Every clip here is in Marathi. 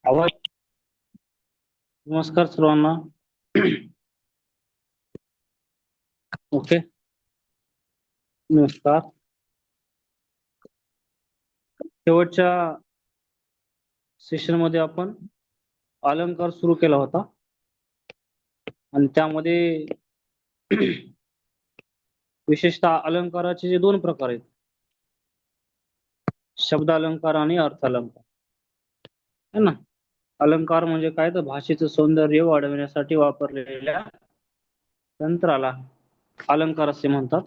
आवाज. नमस्कार सर्वांना. ओके. नमस्कार. शेवटच्या सेशन मध्ये आपण अलंकार सुरू केला होता आणि त्यामध्ये विशेषतः अलंकाराचे जे दोन प्रकार आहेत, शब्द अलंकार आणि अर्थ अलंकार, है ना. अलंकार म्हणजे काय, तर भाषेचं सौंदर्य वाढवण्यासाठी वापरलेल्या तंत्राला अलंकार असे म्हणतात.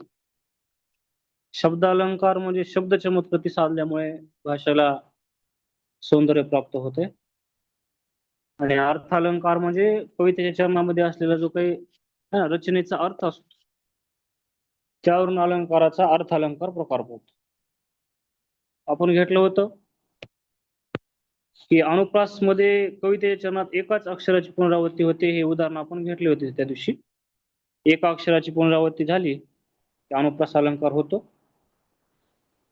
शब्द अलंकार म्हणजे शब्द चमत्कृती साधल्यामुळे भाषेला सौंदर्य प्राप्त होते. आणि अर्थ अलंकार म्हणजे कवितेच्या चरणामध्ये असलेला जो काही रचनेचा अर्थ असतो, त्यावरून अलंकाराचा अर्थ अलंकार प्रकार पडतो. आपण घेतलं होतं की अनुप्रास मध्ये कवितेच्या चरणात एकाच अक्षराची पुनरावृत्ती होते. हे उदाहरण आपण घेतले होते त्या दिवशी. एका अक्षराची पुनरावृत्ती झाली की अनुप्रास अलंकार होतो.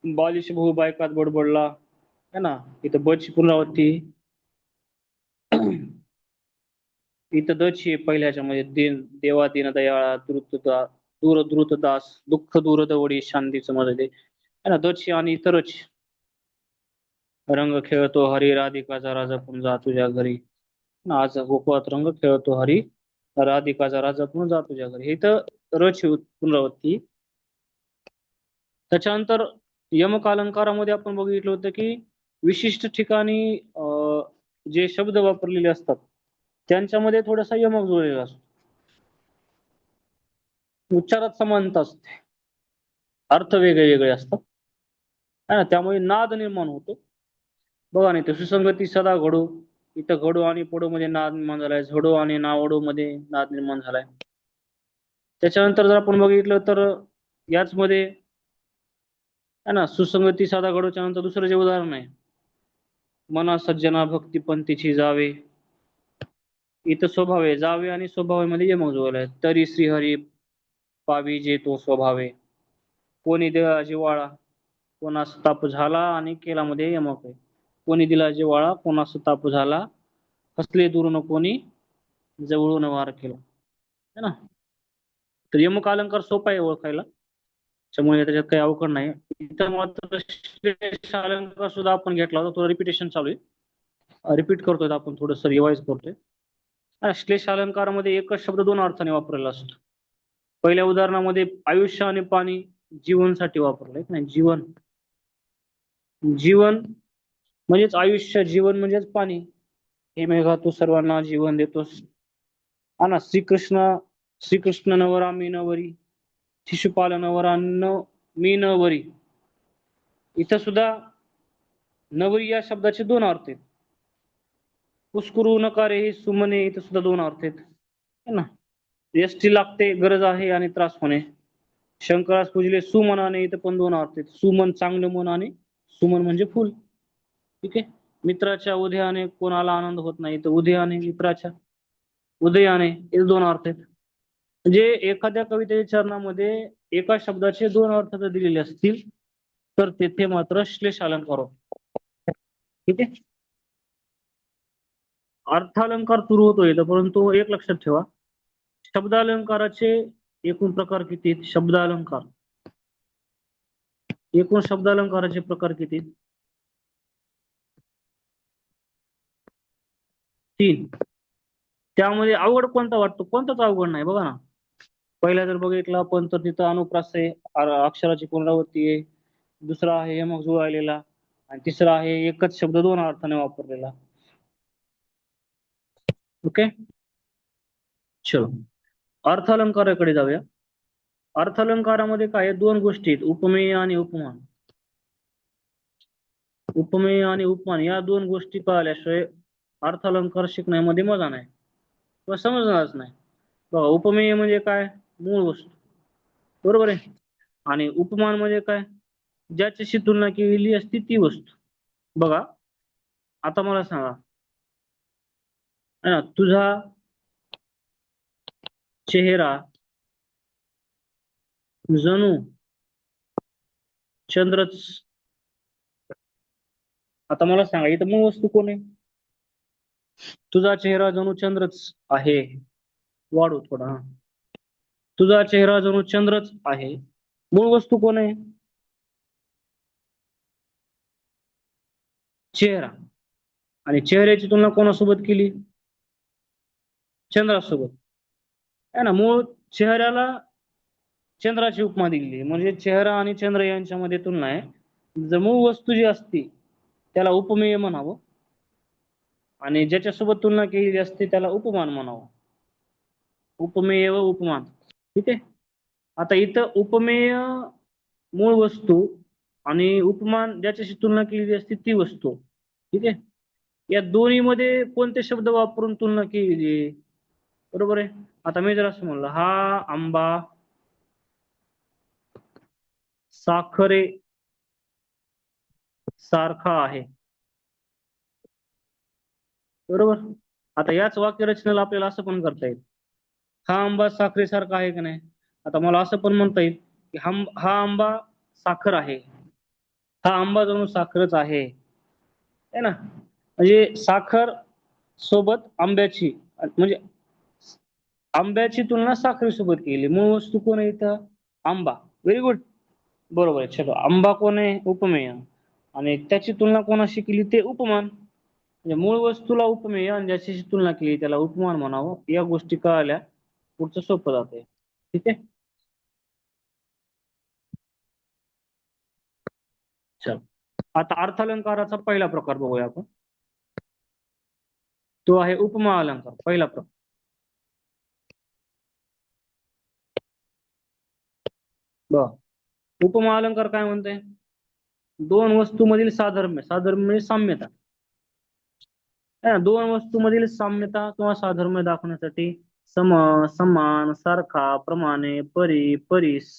बालिश भाऊ बायकात बडबडला, है ना, इथं बची पुनरावृत्ती. इथं दची पहिल्याच्या मध्ये दिन देवा दिन दयाळा दूर द्रुत दास दुःख दूर दवडी शांतीचं मध्ये है ना, दची आणि इतरच. रंग खेळतो हरी राधिकाचा राजा पण जा तुझ्या घरी. आज गोकुळात रंग खेळतो हरी राधिकाचा राजा पण जा तुझ्या घरी. हे तर रची पुनरावृत्ती. त्याच्यानंतर यमक अलंकारामध्ये आपण बघितलं होतं की विशिष्ट ठिकाणी जे शब्द वापरलेले असतात त्यांच्यामध्ये थोडासा यमक जुळलेला असतो. उच्चारात समानता असते, अर्थ वेगळे वेगळे असतात, है ना. त्यामुळे नाद निर्माण होतो. बघा नाही तर सुसंगती सदा घडू. इथं घडू आणि पडू मध्ये नाद निर्माण झालाय, झडू आणि नावडू मध्ये नाद निर्माण झालाय. त्याच्यानंतर जर आपण बघितलं तर याच मध्ये है ना, सुसंगती साधा घडूच्या नंतर दुसरं जे उदाहरण आहे, मना सज्जना भक्ती पंथीची जावे. इथं स्वभाव आहे, जावे आणि स्वभावामध्ये यमक जुळला आहे. तरी श्रीहरी पावी जे तो स्वभावे. कोणी दिला जिव्हाळा कोणास ताप झाला, आणि केला मध्ये यमक आहे. कोणी दिला जिव्हाळा कोणास ताप झाला, हसले दुरून कोणी जवळून वार केला, है ना. तर यमक अलंकार सोपा आहे ओळखायला, त्यामुळे त्याच्यात काही अवघड नाही. इथं मात्र श्लेष अलंकार सुद्धा आपण घेतला होता, थोडं रिपिटेशन चालू आहे, रिपीट करतोय आपण, थोडस रिवाइज करतोय. श्लेष अलंकारामध्ये एकच शब्द दोन अर्थाने वापरलेला असतो. पहिल्या उदाहरणामध्ये आयुष्य आणि पाणी जीवनसाठी वापरलंय नाही. जीवन, जीवन म्हणजेच आयुष्य, जीवन म्हणजेच पाणी. हे मेघा तू सर्वांना जीवन देतोस, हा ना. श्रीकृष्ण नवरा मी नवरी, शिशुपाल नवरा मी नवरी. इथं सुद्धा नवरी या शब्दाचे दोन अर्थ आहेत. पुष्करू नका रे सुमने, इथं सुद्धा दोन अर्थ आहेत, है ना. एसटी लागते गरज आहे आणि त्रास होणे. शंकरास पूजले सुमनाने, इथं पण दोन अर्थ आहेत. सुमन चांगलं मन आणि सुमन म्हणजे फुल. ठीक आहे. मित्राच्या उदयाने कोणाला आनंद होत नाही, तर उदयाने, मित्राच्या उदयाने, हे दोन अर्थ आहेत. म्हणजे एखाद्या कवितेच्या चरणामध्ये एका शब्दाचे दोन अर्थ जर दिलेले असतील तर तेथे मात्र श्लेष अलंकार होतो. ठीक आहे. अर्थालंकार सुरू होतो इथं, परंतु एक लक्षात ठेवा, शब्दालंकाराचे एकूण प्रकार किती आहेत? शब्दालंकार एकूण शब्दालंकाराचे प्रकार किती? तीन. त्यामध्ये अवघड कोणता वाटतो? कोणताच अवघड नाही. बघा ना, पहिला जर बघितलं आपण तर तिथं अनुप्रास आहे, अक्षराची पुनरावृत्ती आहे. दुसरा आहे यमक जुळलेला, आणि तिसरा आहे एकच शब्द दोन अर्थाने वापरलेला. ओके, चलो अर्थालंकाराकडे जाऊया. अर्थालंकारामध्ये काय आहे? दोन गोष्टी आहेत, उपमेय आणि उपमान. उपमेय आणि उपमान या दोन गोष्टी कळाल्याशिवाय अर्थालंकार शिकण्यामध्ये मजा नाही किंवा समजणारच नाही. बघा, उपमेय म्हणजे काय? मूळ वस्तू, बरोबर आहे. आणि उपमान म्हणजे काय? ज्याच्याशी तुलना केलेली असती ती वस्तू. बघा, आता मला सांगा, है ना, तुझा चेहरा जणू चंद्रच. आता मला सांगा, इथं मूळ वस्तू कोण आहे? तुझा चेहरा जणू चंद्रच आहे. वाढू थोडा. तुझा चेहरा जणू चंद्रच आहे. मूळ वस्तू कोण आहे? चेहरा. आणि चेहऱ्याची तुलना कोणासोबत केली? चंद्रासोबत. आहे ना. मूळ चेहऱ्याला चंद्राची उपमा दिली, म्हणजे चेहरा आणि चंद्र यांच्यामध्ये तुलना आहे. जर मूळ वस्तू जी असते त्याला उपमेय म्हणावं, आणि ज्याच्यासोबत तुलना केलेली असते त्याला उपमान म्हणावं. उपमेय व उपमान. ठीक आहे. आता इथं उपमेय मूळ वस्तू आणि उपमान ज्याच्याशी तुलना केलेली असते ती वस्तू. ठीक आहे. या दोन्ही मध्ये कोणते शब्द वापरून तुलना केलेली आहे? बरोबर आहे. आता मी जर असं म्हणलं, हा आंबा साखरे सारखा आहे. बरोबर. आता याच वाक्यरचनेला आपल्याला असं पण करता येईल, हा आंबा साखरेसारखा आहे की नाही. आता मला असं पण म्हणता येईल की हा आंबा साखर आहे. हा आंबा जणू साखरच आहे. है ना. म्हणजे साखर सोबत आंब्याची, म्हणजे आंब्याची तुलना साखरेसोबत केली. मूळ वस्तू कोण आहे इथं? आंबा. Very good. बरोबर आहे. चलो, आंबा कोण आहे? उपमेय. आणि त्याची तुलना कोणाशी केली? ते उपमान. म्हणजे मूळ वस्तूला उपमेय आणि ज्याची तुलना केली त्याला उपमान म्हणावं. या गोष्टी कळाल्या, पुढचं सोपं जाते. ठीक आहे. चल, आता अर्थालंकाराचा पहिला प्रकार बघूया आपण. तो आहे उपमा अलंकार. पहिला प्रकार. बघ, उपमा अलंकार काय म्हणते? दोन वस्तूमधील साधर्म्य. साधर्म्य म्हणजे साम्यता. है ना. दोन वस्तूमधील साम्यता किंवा साधर्म्य दाखवण्यासाठी सम, समान, सारखा, प्रमाणे, परी, परीस,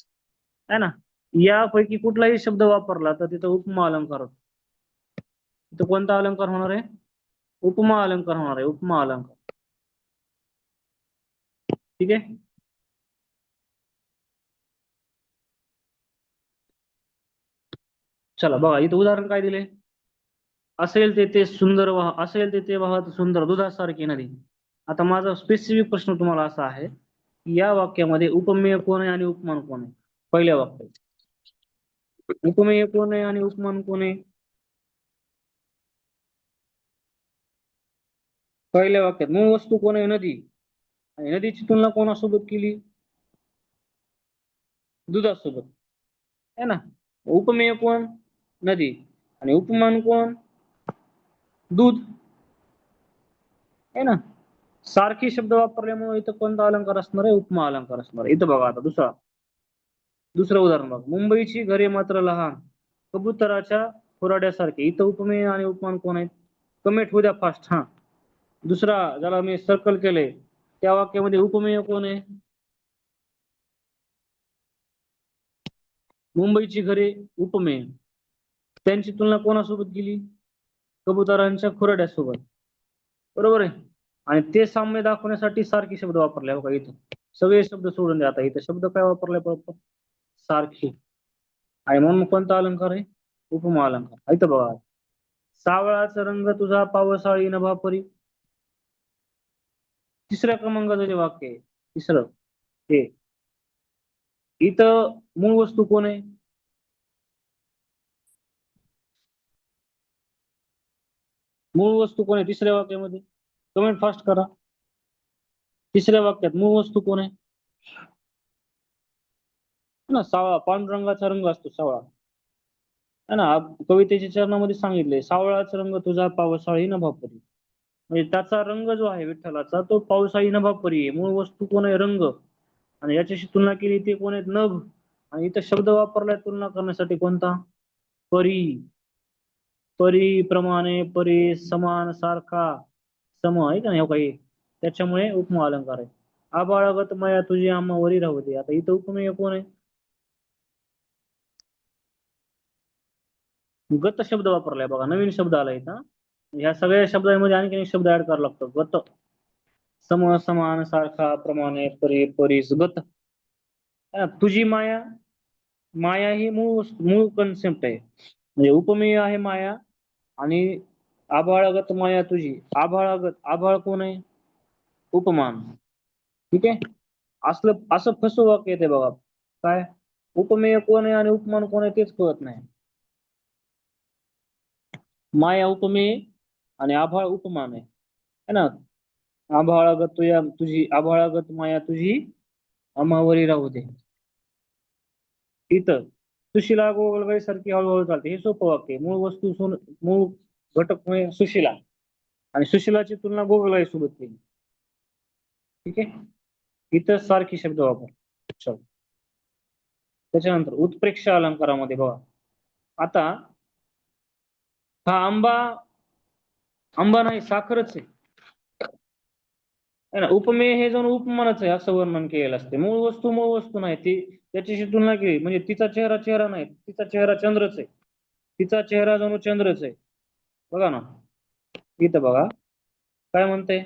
है ना, यापैकी कुठलाही शब्द वापरला तर तिथं उपमा अलंकार होतो. तिथं कोणता अलंकार होणार आहे? उपमा अलंकार होणार आहे. उपमा अलंकार. ठीक आहे. चला बघा, इथं उदाहरण काय दिले? असेल तेथे सुंदर वाह, असेल तेथे वाहत सुंदर दुधासारखी नदी. आता माझा स्पेसिफिक प्रश्न तुम्हाला असा आहे की या वाक्यामध्ये उपमेय कोण आहे आणि उपमान कोण आहे? पहिल्या वाक्यात उपमेय कोण आहे आणि उपमान कोण आहे? पहिल्या वाक्यात मूळ वस्तू कोण आहे? नदी. आणि नदीची तुलना कोणासोबत केली? दुधासोबत. है ना. उपमेय कोण? नदी. आणि उपमान कोण? दूध. है ना. सारखी शब्द वापरल्यामुळे इथं कोणता अलंकार असणार आहे? उपमा अलंकार असणार आहे. इथं बघा, आता दुसरं उदाहरण बघा. मुंबईची घरे मात्र लहान, कबुतराच्या खुराड्यासारखे. इथं उपमेय आणि उपमान कोण आहेत? कमेंट होऊ द्या फास्ट. हा, दुसरा ज्याला मी सर्कल केलंय त्या वाक्यामध्ये उपमेय कोण आहे? मुंबईची घरे उपमेय. त्यांची तुलना कोणासोबत केली? कबुतरांच्या खुराड्यासोबत. बरोबर आहे. आणि ते साम्य दाखवण्यासाठी सारखी शब्द वापरले. बघा इथं सगळे शब्द सोडून द्या. आता इथं शब्द काय वापरलाय? बरोबर, सारखी. आणि म्हणून कोणता अलंकार आहे? उपमा अलंकार. इथं बघा, सावळाचा रंग तुझा पावसाळी नभा परी. तिसऱ्या क्रमांकाचं जे वाक्य आहे, तिसरं, हे इथं मूळ वस्तू कोण आहे? मूळ वस्तू कोण आहे तिसऱ्या वाक्यामध्ये? कमेंट फास्ट करा. तिसऱ्या वाक्यात मूळ वस्तू कोण आहे? ना, सावळा. पांडुरंगाचा रंग असतो सावळा. है ना. कवितेच्या चरणामध्ये सांगितले, सावळाचा रंग तुझा पावसाळी नभापरी. म्हणजे त्याचा रंग जो आहे विठ्ठलाचा तो पावसाळी नभापरी आहे. मूळ वस्तू कोण आहे? रंग. आणि याच्याशी तुलना केली ते कोण आहेत? नभ. आणि इथं शब्द वापरलाय तुलना करण्यासाठी कोणता? परी. परी, प्रमाणे, परी, समान, सारखा, सम, आहे का नाही? हो काही, त्याच्यामुळे उपमा अलंकार आहे. आबाळगत माया तुझी आम्हा वरी राहू दे. आता इथं उपमेय कोण आहे? गत शब्द वापरलाय बघा. नवीन शब्द आला इथं. ह्या सगळ्या शब्दांमध्ये आणखी एक शब्द ऍड करावा लागतो. गत. सम, समान, सारखा, प्रमाणे, परी, परीस, गत. तुझी माया. माया ही मूळ मूळ कन्सेप्ट आहे. म्हणजे उपमेय आहे माया. आणि आभाळागत माया तुझी. आभाळागत, आभाळ कोण आहे? उपमान. ठीक आहे. असं फसवं वाक्य येते बघा. काय? उपमेय कोण आहे आणि उपमान कोण आहे तेच कळत नाही. माया उपमेय आणि आभाळ उपमान आहे, है ना? आभाळागत तुझी, आभाळागत माया तुझी अमावरी राहू दे. इथं सुशिला गोगलगाई सारखी हळूहळू चालते, हे सोपं वाक्य आहे. मूळ वस्तू मूळ घटक म्हणजे सुशिला, आणि सुशिलाची तुलना गोगलगाई सोबत केली. ठीक आहे. इथं सारखी शब्द वापर. चल, त्याच्यानंतर उत्प्रेक्षा अलंकारामध्ये बघा. आता हा आंबा, आंबा नाही साखरच आहे, है ना? उपमेय हे जाऊन उपमानच आहे असं वर्णन केलेलं असते. मूळ वस्तू नाही ती, त्याच्याशी तुलना केली म्हणजे तिचा चेहरा चेहरा नाही, तिचा चेहरा चंद्रच आहे. तिचा चेहरा जणू चंद्रच आहे. बघा ना, इथं बघा काय म्हणते,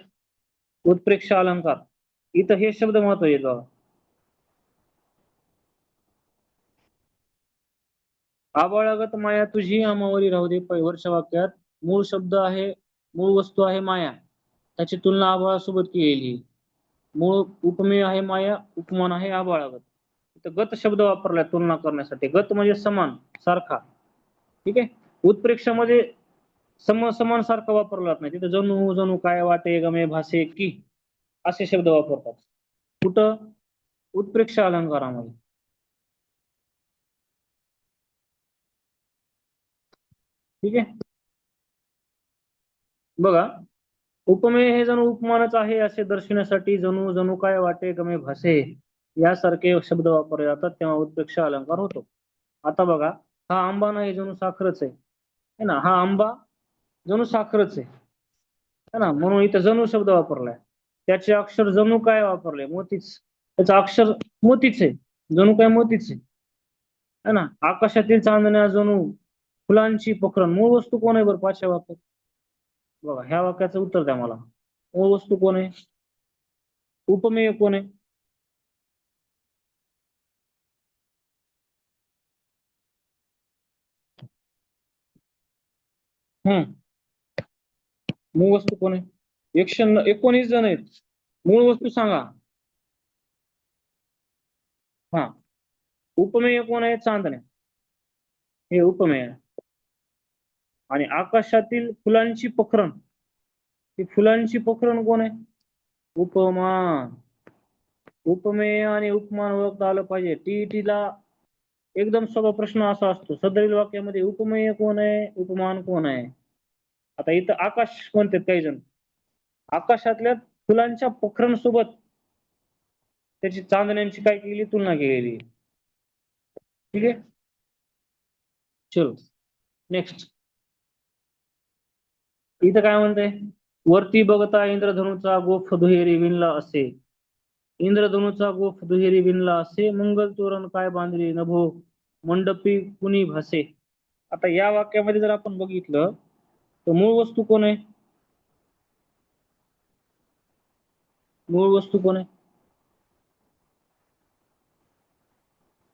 उत्प्रेक्षा अलंकार. इथं हे शब्द महत्वाचे आहेत बघा. आबाळागत माया तुझी अमावरी राहू दे. वरच्या वाक्यात मूळ शब्द आहे, मूळ वस्तू आहे माया, त्याची तुलना आबाळासोबत केलेली. मूळ उपमेय आहे माया, उपमान आहे आबाळागत. इथं गत शब्द वापरलाय तुलना करण्यासाठी. गत म्हणजे समान, सारखा. ठीक आहे. उत्प्रेक्षामध्ये समान सारखा वापरला जात नाही. तिथे जणू जणू काय वाटे गमे भासे की असे शब्द वापरतात. कुठं? उत्प्रेक्षा अलंकारामध्ये. ठीक आहे. बघा, उपमेय हे जणू उपमानच आहे असे दर्शवण्यासाठी जणू जणू काय वाटे गमे भासे यासारखे शब्द वापरले जातात, तेव्हा उत्प्रेक्षा अलंकार होतो. आता बघा, हा आंबा नाही जणू साखरच आहे, है ना? हा आंबा जणू साखरच आहे, है ना? म्हणून इथं जणू शब्द वापरलाय. त्याचे अक्षर जणू काय वापरले? मोतीच. त्याचं अक्षर मोतीच आहे, जणू काय मोतीच आहे, है ना? आकाशातील चांदण्या जणू फुलांची पोखरण. मूळ वस्तू कोण आहे बरं पाचव्या वाक्यात? बघा, ह्या वाक्याचं उत्तर द्या मला. मूळ वस्तू कोण आहे? उपमेय कोण आहे? हम्म, मूळ वस्तू कोण आहे? 119 जण आहेत. मूळ वस्तू सांगा. हा, उपमेय कोण आहे? चांदण्या, हे उपमेय आहे. आणि आकाशातील फुलांची पोखरण, ती फुलांची पोखरण कोण आहे? उपमान. उपमेय आणि उपमान ओळखता आलं पाहिजे. टीईटीला एकदम सोपा प्रश्न असा असतो, सदरील वाक्यामध्ये उपमेय कोण आहे, उपमान कोण आहे? आता इथं आकाश म्हणतात काही जण, आकाशातल्या फुलांच्या पोखरण सोबत त्याची चांदण्यांची काय केली? तुलना केलेली. ठीक आहे. चलो नेक्स्ट. इथं काय म्हणते, वरती बघता इंद्रधनुचा गोफ दुहेरी विणला असे. इंद्रधनुचा गोफ दुहेरी विणला असे, मंगल तोरण काय बांधले नभो मंडपी कुणी भासे. आता या वाक्यामध्ये जर आपण बघितलं तर मूळ वस्तू कोण आहे? मूळ वस्तू कोण आहे?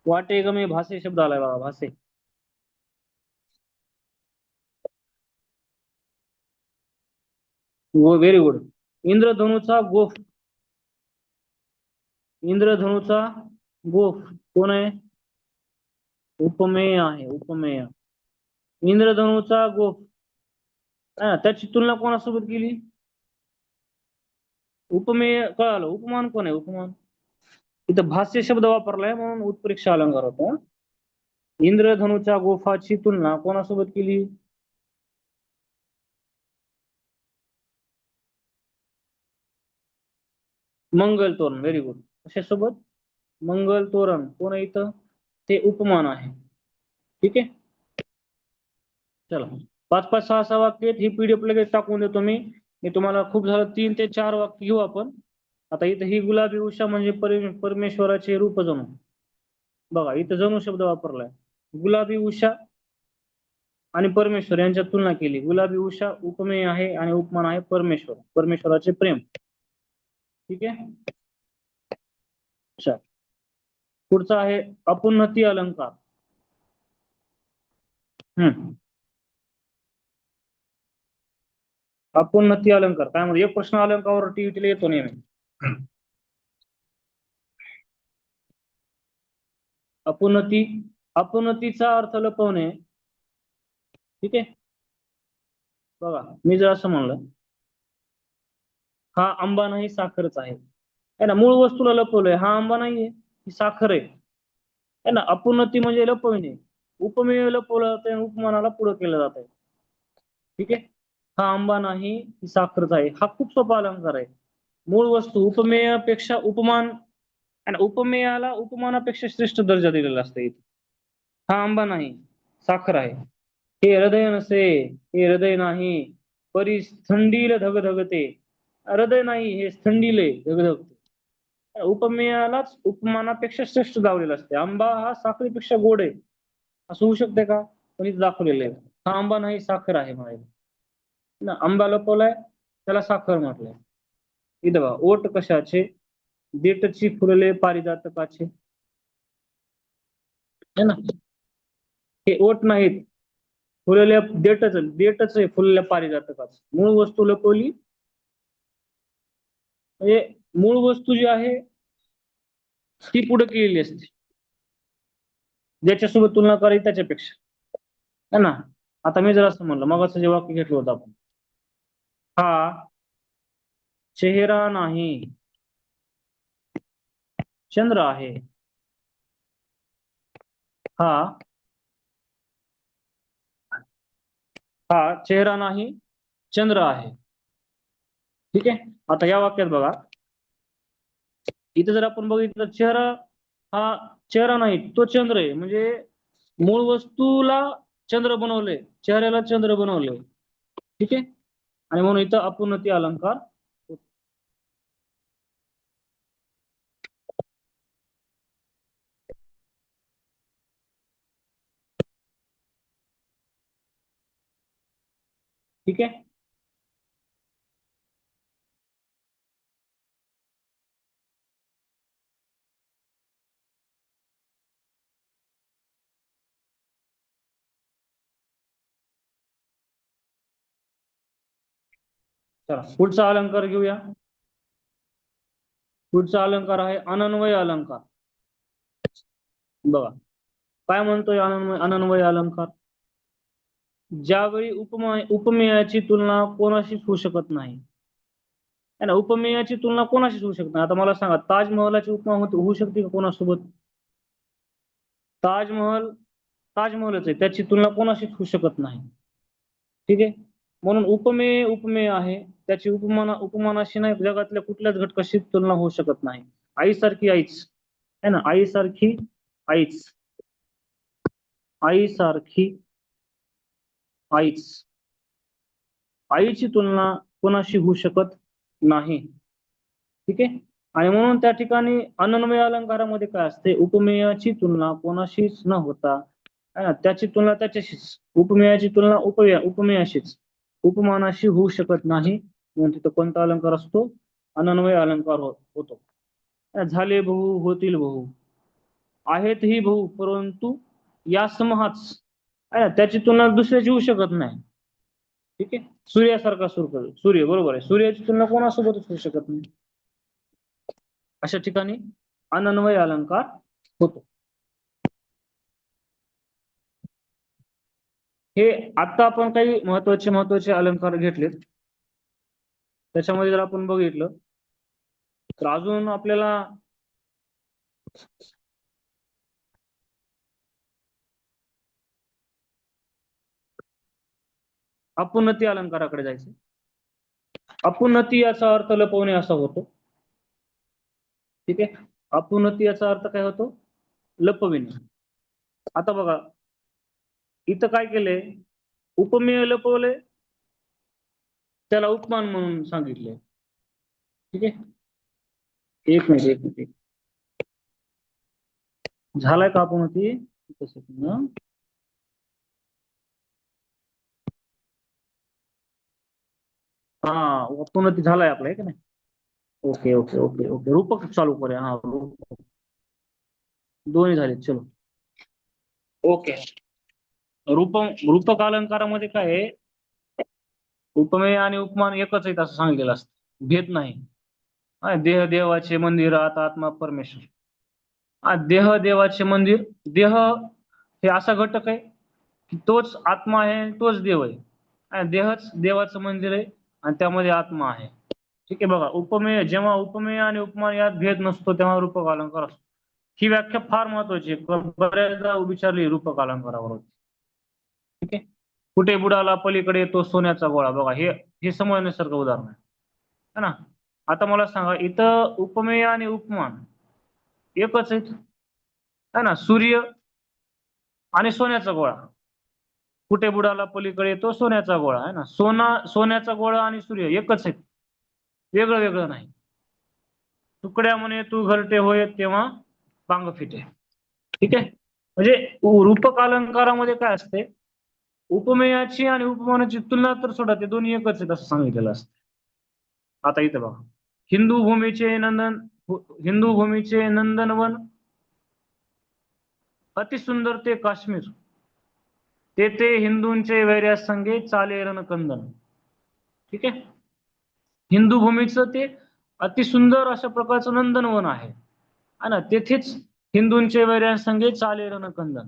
वाटे गमे भासे शब्द आलाय बघा, भासे. Very good. इंद्रधनुचा गोफ, इंद्रधनुचा गोफ कोण आहे? उपमेय आहे, उपमेय. इंद्रधनुचा गोफ, त्याची तुलना कोणासोबत केली? उपमेय कळालं. उपमान कोण आहे? उपमान. इथं भाष्य शब्द वापरलाय म्हणून उत्प्रेक्षा अलंकार होता. इंद्रधनुच्या गोफाची तुलना कोणासोबत केली? मंगल तोरण. Very good. कशासोबत? मंगल तोरण. कोण आहे इथं? ते उपमान आहे. ठीक आहे. चला, 5-5, 6-6 वाक्य ही पीडीएफ लगेच टाकून देतो मी. तुम्हाला खूप झालं, 3 ते 4 वाक्य घेऊ आपण. आता इथं ही गुलाबी उषा म्हणजे परमेश्वराचे रूप जणू. बघा, इथं जणू शब्द वापरलाय. गुलाबी उषा आणि परमेश्वर यांच्यात तुलना केली. गुलाबी उषा उपमेय आहे आणि उपमान आहे परमेश्वर, परमेश्वराचे प्रेम. ठीक आहे. अच्छा, पुढचा आहे अपुन्नती अलंकार. हम्म, अपुन्नती अलंकार काय म्हणजे एक प्रश्न अलंकारावर टीव्हीला येतो नेहमी. अपुन्नती, अपुन्नतीचा अर्थ लपवणे. ठीक आहे. बघा मी जर असं म्हणलं, हा आंबा नाही साखरच आहे ना, मूळ वस्तूला लपवलंय, हा आंबा नाहीये, ही साखर आहे ना. अपुन्नती म्हणजे लपवणे, उपमेय लपवलं जातं आणि उपमानाला पुढे केलं जात आहे. ठीक आहे. हा आंबा नाही ही साखरच आहे, हा खूप सोपा अलंकार आहे. मूळ वस्तू उपमेयापेक्षा उपमान, आणि उपमेयाला उपमानापेक्षा श्रेष्ठ दर्जा दिलेला असतो इथे. हा आंबा नाही साखर आहे. हे हृदय नसे, हे हृदय नाही, परी थंडील धगधगते. हृदय नाही हे थंडीले धगधगते. उपमेयालाच उपमानापेक्षा श्रेष्ठ दावलेला असते. आंबा हा साखरेपेक्षा गोड आहे असं होऊ शकते का? पण इथे दाखवलेलं आहे. हा आंबा नाही साखर आहे म्हणायला ना. आंबा लपवलाय त्याला साखर म्हटलंय. इथं बघा, ओट कशाचे, देठची फुलले पारिजातकाचे, है ना. हे ओट नाहीत, फुललेल्या देठच आहे फुललेल्या पारिजातकाच. मूळ वस्तू लपवली म्हणजे मूळ वस्तू जी आहे ती पुढे केलेली असते, ज्याच्यासोबत तुलना करायची त्याच्यापेक्षा, है ना. आता मी जर असं म्हणलं, मग असं जे वाक्य घेतलं होतं आपण, हा चेहरा नाही चंद्र आहे. हा हा चेहरा नाही चंद्र आहे. ठीक आहे. आता या वाक्यात बघा, इथं जर आपण बघितलं, चेहरा हा चेहरा नाही तो चंद्र आहे, म्हणजे मूळ वस्तूला चंद्र बनवले, चेहऱ्याला चंद्र बनवले. ठीक आहे. आणि म्हणून इथं अपुन्नती अलंकार. ठीक आहे. चला पुढचा अलंकार घेऊया. पुढचा अलंकार आहे अनन्वय अलंकार. बघा काय म्हणतोय अनन्वय अलंकार. ज्यावेळी उपमेयाची तुलना कोणाशीच होऊ शकत नाही, है ना. उपमेयाची तुलना कोणाशीच होऊ शकत नाही. आता मला सांगा, ताजमहलाची उपमा होऊ शकते का कोणासोबत? ताजमहल ताजमहलच आहे, त्याची तुलना कोणाशीच होऊ शकत नाही. ठीक आहे. म्हणून उपमेय उपमेय आहे, त्याची उपमानाशी नाही, जगातल्या कुठल्याच घटकाशी तुलना होऊ शकत नाही. आईसारखी आईच, है ना. आईसारखी आईच, आईसारखी आईच, आईची तुलना कोणाशी होऊ शकत नाही. ठीक आहे. आणि म्हणून त्या ठिकाणी अनन्वय अलंकारामध्ये काय असते, उपमेयाची तुलना कोणाशीच न होता, है ना, त्याची तुलना त्याच्याशीच, उपमेयाची तुलना उपमेयाशीच, उपमानाशी होऊ शकत नाही. म्हणून तिथं कोणता अलंकार असतो? अनन्वय अलंकार होतो. झाले बहु होतील बहु, आहेत ही बहु परंतु या समहाच, है ना, त्याची तुलना दुसऱ्याची होऊ शकत नाही. ठीक आहे. सूर्यासारखा सूर्य बरोबर आहे, सूर्याची तुलना कोणासोबतच होऊ शकत नाही. अशा ठिकाणी अनन्वय अलंकार होतो. हे आता आपण काही महत्वाचे महत्वाचे अलंकार घेतलेत, त्याच्यामध्ये जर आपण बघितलं तर अजून आपल्याला अपुन्नती अलंकाराकडे जायचं. अपुन्नती याचा अर्थ लपवणे असा होतो. ठीक आहे. अपुन्नती याचा अर्थ काय होतो? लपविणे. आता बघा इथं काय केलंय, उपमेय लपवले, त्याला उपमान म्हणून सांगितले. ठीक आहे. एक मिनिट एक मिनिट, झालाय का अपुन्नती? हा अपुन्नती झालाय आपला, आहे का नाही. ओके ओके ओके ओके, रूपक चालू करूया. हा दोन्ही झाले, चलो. ओके. रूपक अलंकारामध्ये काय आहे, उपमेय आणि उपमान एकच आहेत असं सांगितलेलं असतं, भेद नाही. देह देवाचे मंदिर, आत्मा परमेश्वर. देह देवाचे मंदिर. देह हे असा घटक आहे की तोच आत्मा आहे, तोच देव आहे. देहच देवाचं मंदिर आहे आणि त्यामध्ये आत्मा आहे. ठीक आहे. बघा, उपमेय जेव्हा उपमेय आणि उपमान यात भेद नसतो तेव्हा रूपक अलंकार असतो. ही व्याख्या फार महत्वाची आहे, बऱ्याचदा विचारली रूपक अलंकारावर. ठीक आहे. कुठे बुडाला पलीकडे तो सोन्याचा गोळा. बघा, हे समजण्यासारखं उदाहरण आहे, है ना. आता मला सांगा, इथं उपमेय आणि उपमान एकच आहेत, है ना. सूर्य आणि सोन्याचा गोळा. कुठे बुडाला पलीकडे तो सोन्याचा गोळा, आहे ना. सोन्याचा गोळा आणि सूर्य एकच आहेत, वेगळं वेगळं नाही. तुकड्या म्हणे तू घरटे होय तेव्हा पांग फिटे. ठीक आहे. म्हणजे रूपक अलंकारामध्ये काय असते, उपमेयाची आणि उपमानाची तुलना तर सोडा, ते दोन्ही एकच आहेत असं सांगितलेलं असतं. आता इथं बघा, हिंदू भूमीचे नंदनवन अतिसुंदर ते काश्मीर, ते हिंदूंचे वैर्यासंगे चाले रणकंदन. ठीक आहे. हिंदू भूमीचं ते अतिसुंदर अशा प्रकारचं नंदनवन आहे, है ना. तेथेच हिंदूंचे वैर्यासंगे चाले रणकंदन.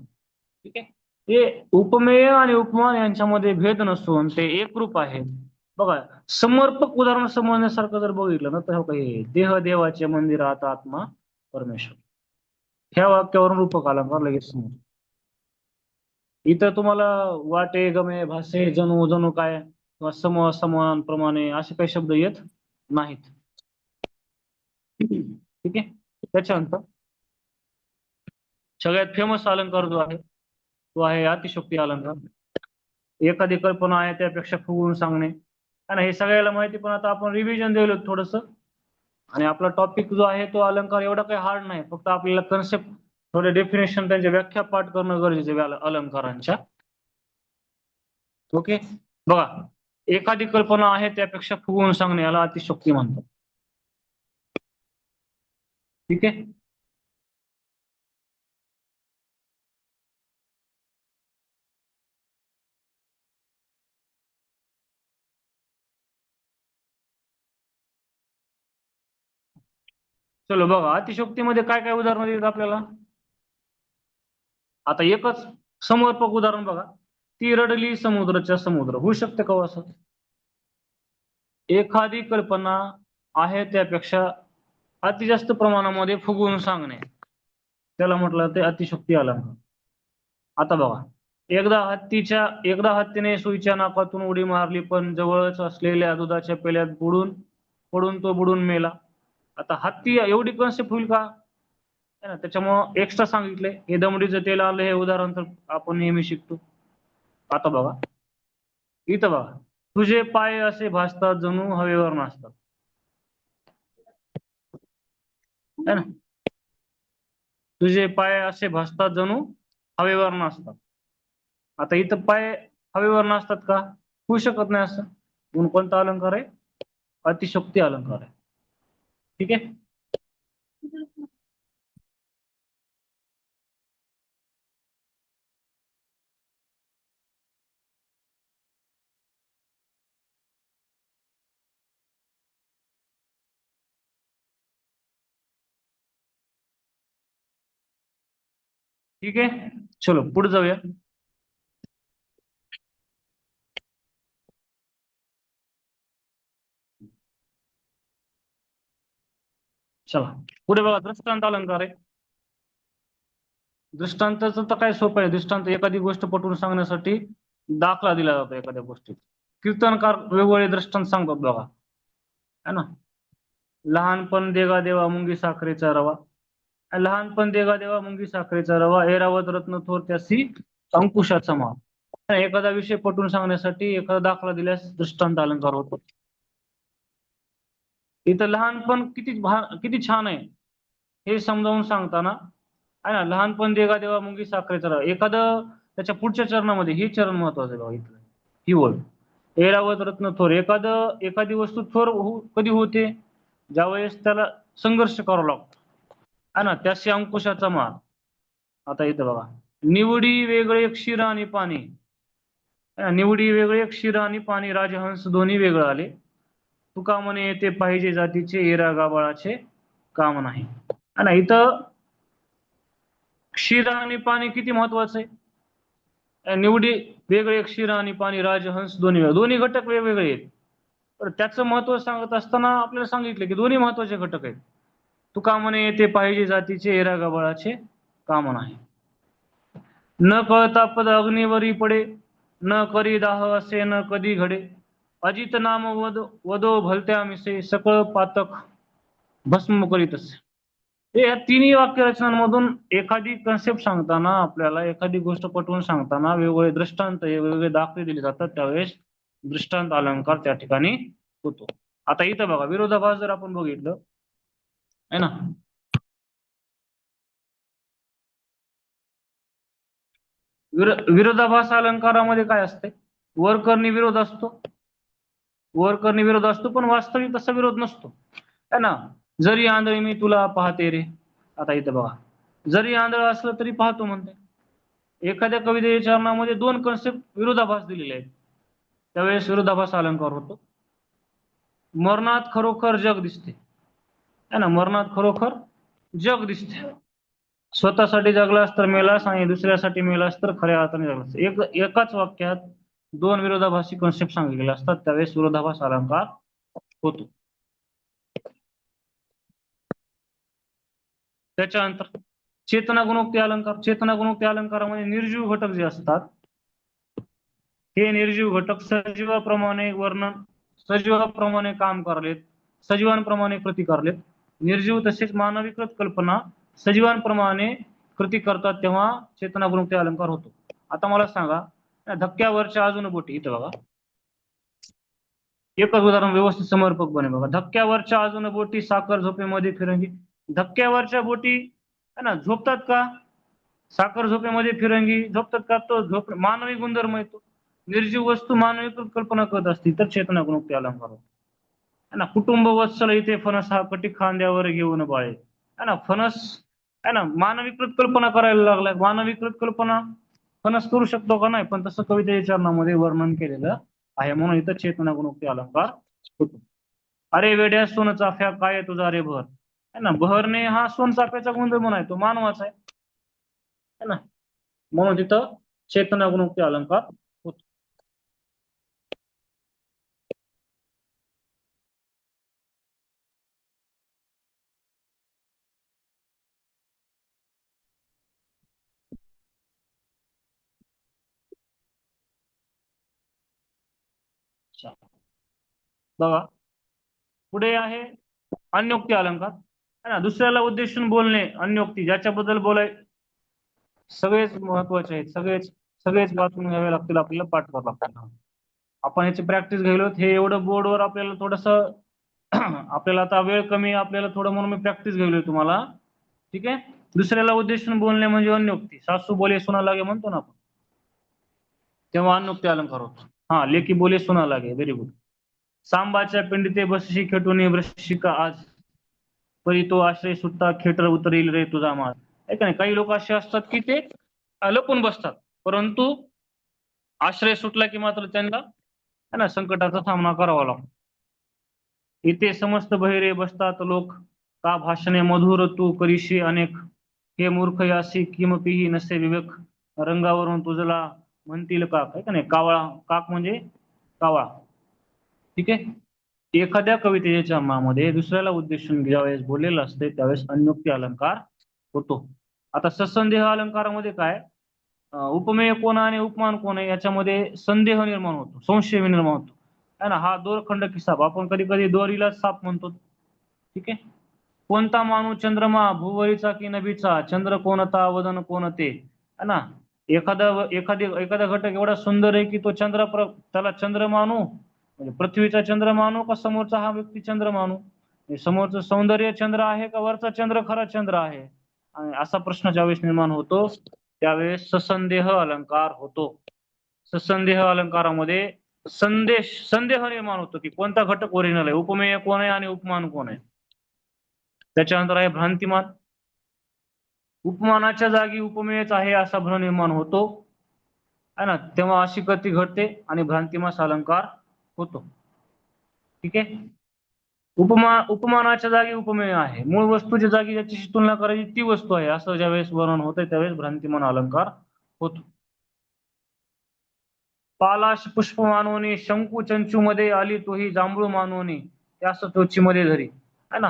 ठीक आहे. हे उपमेय आणि उपमान यांच्यामध्ये भेद नसून ते एकरूप आहे. बघा, समर्पक उदाहरण समजण्यासारखं जर बघितलं ना, तर हो काही देह देवाचे मंदिरात, आत्मा परमेश्वर. ह्या वाक्यावरून रूपक अलंकार लगेच समजतो. इथं तुम्हाला वाटे गमे भासे जणू जणू काय किंवा सम समान प्रमाणे असे काही शब्द येत नाहीत. ठीक आहे. त्याच्यानंतर सगळ्यात फेमस अलंकार जो आहे तो आहे अतिशयोक्ती अलंकार. एखादी कल्पना आहे त्यापेक्षा फुगवून सांगणे, आणि हे सगळ्याला माहिती, पण आता आपण रिव्हिजन दिलं थोडस. आणि आपला टॉपिक जो आहे तो अलंकार एवढा काही हार्ड नाही, फक्त आपल्याला कन्सेप्ट थोडे डेफिनेशन त्यांच्या व्याख्या पाठ करणं गरजेचं आहे अलंकारांच्या. ओके. बघा, एखादी कल्पना आहे त्यापेक्षा फुगवून सांगणे याला अतिशयोक्ती म्हणतात. ठीक आहे. चलो बघा, अतिशयोक्तीमध्ये काय काय उदाहरणं देतात आपल्याला. आता एकच समर्पक उदाहरण बघा, ती रडली समुद्राच्या समुद्र. होऊ शकते का हो असं. एखादी कल्पना आहे त्यापेक्षा अति जास्त प्रमाणामध्ये फुगवून सांगणे, त्याला म्हटलं ते अतिशयोक्ती अलंकार. आता बघा, एकदा हत्तीने सुईच्या नाकातून उडी मारली, पण जवळच असलेल्या दुधाच्या पेल्यात पडून तो बुडून मेला. आता हत्ती एवढी कन्सेप्ट होईल का, है ना. त्याच्यामुळं एक्स्ट्रा सांगितले. हे दमडीचं तेल आलं, हे उदाहरण तर आपण नेहमी शिकतो. आता बघा, इथं बघा, तुझे पाय असे भासतात जणू हवेवर नाचतात, है ना. तुझे पाय असे भासतात जणू हवेवर नाचतात. आता इथं पाय हवेवर नाचतात का, होऊ शकत नाही असं. म्हणून कोणता अलंकार आहे, अतिशयोक्ती अलंकार आहे. ठीक आहे. ठीक आहे. चलो पुढे जाऊया. चला पुढे बघा, दृष्टांत अलंकार आहे. दृष्टांताचं तर काय सोपं आहे. दृष्टांत एखादी गोष्ट पटवून सांगण्यासाठी दाखला दिला जातो एखाद्या गोष्टीत. कीर्तनकार वेगवेगळे दृष्टांत सांगतात बघा, है ना. लहानपण देगा देवा मुंगी साखरेचा रवा. लहानपण देगा देवा मुंगी साखरेचा रवा, ऐरावत रत्न थोर त्यासी अंकुशाचा माळ. एखादा विषय पटवून सांगण्यासाठी एखादा दाखला दिल्यास दृष्टांत अलंकार होतो. इथं लहानपण किती छान आहे हे समजावून सांगताना, आहे ना, लहानपण देगा देवा मुंगी साखरेचा रवा. एखादं त्याच्या पुढच्या चरणामध्ये हे चरण महत्वाचं आहे बघा इथलं, ही ओळ. ऐरावत रत्न थोर. एखादी वस्तू थोर कधी होते, ज्यावेळेस त्याला संघर्ष करावा लागतो, है ना. त्याशी अंकुशाचा मार. आता इथं बघा, निवडी वेगळे क्षीर आणि पाणी, निवडी वेगळे, क्षीर आणि पाणी राजहंस दोन्ही वेगळं आले. तुका म्हणे ते पाहिजे जातीचे, येरा गाबाळाचे काम नाही. है ना, इथं क्षीर आणि पाणी किती महत्वाचं आहे. निवडी वेगळे, क्षीर आणि पाणी राजहंस दोन्ही वेगळे, दोन्ही घटक वेगवेगळे आहेत. तर त्याचं महत्व सांगत असताना आपल्याला सांगितलं की दोन्ही महत्वाचे घटक आहेत. तुका म्हणे ते पाहिजे जातीचे, येरा गाबाळाचे काम नाही. न कळता पद अग्नीवरी पडे, न करी दाह असे न कधी घडे. अजित नाम वदो भलत्या मिसे, सकळ पातक भस्म करीत असे. हे या तिन्ही वाक्यरचनांमधून एखादी कन्सेप्ट सांगताना, आपल्याला एखादी गोष्ट पटवून सांगताना वेगवेगळे दृष्टांत, वेगवेगळे दाखले दिले जातात. त्यावेळेस दृष्टांत अलंकार त्या ठिकाणी होतो. आता इथं बघा, विरोधाभास जर आपण बघितलं, है ना, विरोधाभास अलंकारामध्ये काय असते, वरकरणी विरोध असतो, वरकरणी विरोध असतो, पण वास्तविक तसा विरोध नसतो. है ना, जरी आंधळी मी तुला पाहते रे. आता इथं बघा, जरी आंधळ असलं तरी पाहतो म्हणते. एखाद्या कवितेच्या चरणामध्ये दोन कन्सेप्ट विरोधाभास दिलेले आहेत, त्यावेळेस विरोधाभास अलंकार होतो. मरणात खरोखर जग दिसते, है ना, मरणात खरोखर जग दिसते. स्वतःसाठी जगलास तर मेलास आणि दुसऱ्यासाठी मेलास तर खऱ्या अर्थाने जगलास. एकाच वाक्यात दोन विरोधाभासी कन्सेप्ट सांगितलेले असतात, त्यावेळेस विरोधाभास अलंकार होतो. त्याच्यानंतर चेतना गुणोक्ती अलंकार. चेतना गुणोक्ती अलंकारामध्ये निर्जीव घटक जे असतात, हे निर्जीव घटक सजीवाप्रमाणे वर्णन, सजीवाप्रमाणे काम करलेत, सजीवांप्रमाणे कृती करलेत. निर्जीव तसेच मानवीकृत कल्पना सजीवांप्रमाणे कृती करतात, तेव्हा चेतना गुणोक्ती अलंकार होतो. आता मला सांगा, धक्क्यावरच्या अजून बोटी, इथं बघा, एकच उदाहरण व्यवस्थित समर्पक बने बघा. धक्क्यावरच्या अजून बोटी साखर झोपेमध्ये फिरंगी. धक्क्यावरच्या बोटी, है ना, झोपतात का? साखर झोपेमध्ये फिरंगी झोपतात का? तो झोप मानवी गुणधर्म येतो. निर्जीव वस्तू मानवी कल्पना करत असतील तर चेतना गुणोक्ती अलंकार होतो. है ना, कुटुंब वत्सल इथे फणस हा कटी खांद्यावर घेऊन बाळे. है ना, फणस, है ना, मानवीकृत कल्पना करायला लागलाय. मानवीकृत कल्पना फणस करू शकतो का? नाही, पण तसं कवितेच्या चरणामध्ये वर्णन केलेलं आहे, म्हणून इथं चेतना गुणोक्ती अलंकार होतो. अरे वेड्या सोन चाफ्या काय तुझा रे भर. है ना, बहरणे हा सोनचाफ्याचा गुणधर्म नाही, तो मानवाचा आहे. है ना, म्हणून तिथं चेतना गुणोक्ती अलंकार होतो. अच्छा. बघा, पुढे आहे अन्योक्ती अलंकार. है ना, दुसऱ्याला उद्देशून बोलणे, अन्योक्ती, ज्याच्याबद्दल बोलाय, सगळेच महत्वाचे आहेत, सगळेच सगळेच वाचून घ्यावे लागतील, आपल्याला पाठ करावं लागतील. आपण याची प्रॅक्टिस घ्यायलो, हे एवढं बोर्डवर आपल्याला थोडस आपल्याला आता वेळ कमी, आपल्याला थोडं, म्हणून मी प्रॅक्टिस घ्यायलोय तुम्हाला. ठीक आहे. दुसऱ्याला उद्देशून बोलणे म्हणजे अन्योक्ती. सासू बोले सुना लागे म्हणतो ना आपण, तेव्हा अन्योक्ती अलंकार होतो. हा, लेकी बोले सुना लागे, व्हेरी गुड. सांबाच्या पिंडीते बसशी खेटून वृश्चिका आज, परी तो आश्रय सुटता खेटर उतरील रे तुझा माज. आहे का नाही, काही लोक असे असतात की ते लपून बसतात, परंतु आश्रय सुटला की मात्र त्यांना, है ना, संकटाचा सामना करावा लागतो. इथे समस्त बहिरे बसतात लोक, का भाषणे मधुर तू करीशी अनेक, हे मूर्ख यासी किमपीही नसे विवेक, रंगावरून तुझला म्हणतील काक. आहे का नाही, कावळा, काक म्हणजे कावळा. ठीक आहे. एखाद्या कवितेच्या चरणामध्ये दुसऱ्याला उद्देशून ज्यावेळेस बोललेलं असते, त्यावेळेस अन्योक्ती अलंकार होतो. आता ससंदेह अलंकारामध्ये काय, उपमेय कोण आणि उपमान कोण आहे याच्यामध्ये संदेह निर्माण होतो, संशय निर्माण होतो. है ना, हा दोरखंड किस्सा, आपण कधी कधी दोरीला साप म्हणतो. ठीक आहे. कोणता मानू चंद्रमा, भुवरीचा की नभीचा, चंद्र कोणता वदन कोणते. है ना, एखादा घटक एवढा सुंदर आहे की तो त्याला चंद्र मानू, म्हणजे पृथ्वीचा चंद्र मानू का समोरचा हा व्यक्ती चंद्र मानू, समोरचं सौंदर्य चंद्र आहे का वरचा चंद्र खरा चंद्र आहे, आणि असा प्रश्न ज्यावेळेस निर्माण होतो, त्यावेळेस ससंदेह अलंकार होतो. ससंदेह अलंकारामध्ये संदेह निर्माण होतो की कोणता घटक ओरिजिनल आहे, उपमेय कोण आहे आणि उपमान कोण आहे. त्याच्यानंतर आहे भ्रांतिमान. उपमानाच्या जागी उपमेयच आहे असा भ्रम निर्माण होतो. है ना, तेव्हा अशी गती घडते आणि भ्रांतिमास अलंकार होतो. ठीक आहे. उपमानाच्या जागी उपमेय आहे. मूळ वस्तूच्या जागी ज्याच्याशी तुलना करायची ती वस्तू आहे असं ज्यावेळेस वर्णन होतंय त्यावेळेस भ्रांतिमान अलंकार होतो. पालाश पुष्प मानवणे शंकू चंचू मध्ये आली तोही जांभूळ मानवणे त्यास चोची मध्ये धरी, है ना.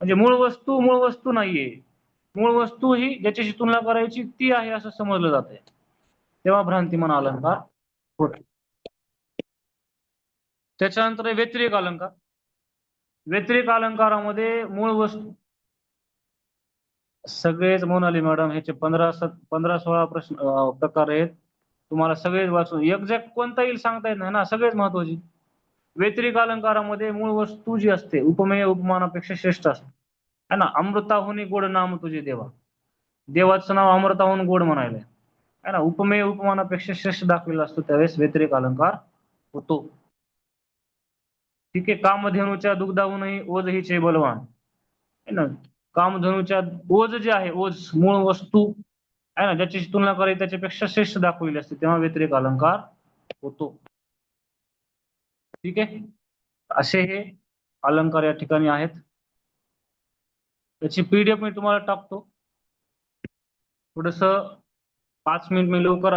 म्हणजे मूळ वस्तू नाहीये. मूळ वस्तू ही ज्याच्याशी तुलना करायची ती आहे असं समजलं जातंय, तेव्हा भ्रांतिमान अलंकार होतो. त्याच्यानंतर आहे व्यतिरेक अलंकार. व्यतिरेक अलंकारामध्ये मूळ वस्तू सगळेच म्हणाले मॅडम ह्याचे 15-16 प्रश्न प्रकार आहेत. तुम्हाला सगळेच वाचून एक्झॅक्ट कोणता येईल सांगता येत नाही ना, सगळेच महत्वाचे. व्यतिरेक अलंकारामध्ये मूळ वस्तू जी असते उपमेय उपमानापेक्षा श्रेष्ठ असते, है ना. अमृताहुनी गोड नाम तुझे देवा, देवाचं नाव अमृताहून गोड म्हणायलंय, है ना. उपमेय उपमानापेक्षा श्रेष्ठ दाखवलेला असतो त्यावेळेस व्यतिरेक अलंकार होतो. ठीक आहे. कामधेनूच्या दुग्धाहूनही ओज हिचे बलवान, है ना. कामधेनूच्या ओज जे आहे ओज मूळ वस्तू आहे ना ज्याची तुलना करायची त्याच्यापेक्षा श्रेष्ठ दाखवलेली असते तेव्हा व्यतिरेक अलंकार होतो. ठीक आहे. असे हे अलंकार या ठिकाणी आहेत. त्याची पीडीएफ मी तुम्हाला टाकतो. थोडस 5 मिनिट मी लवकर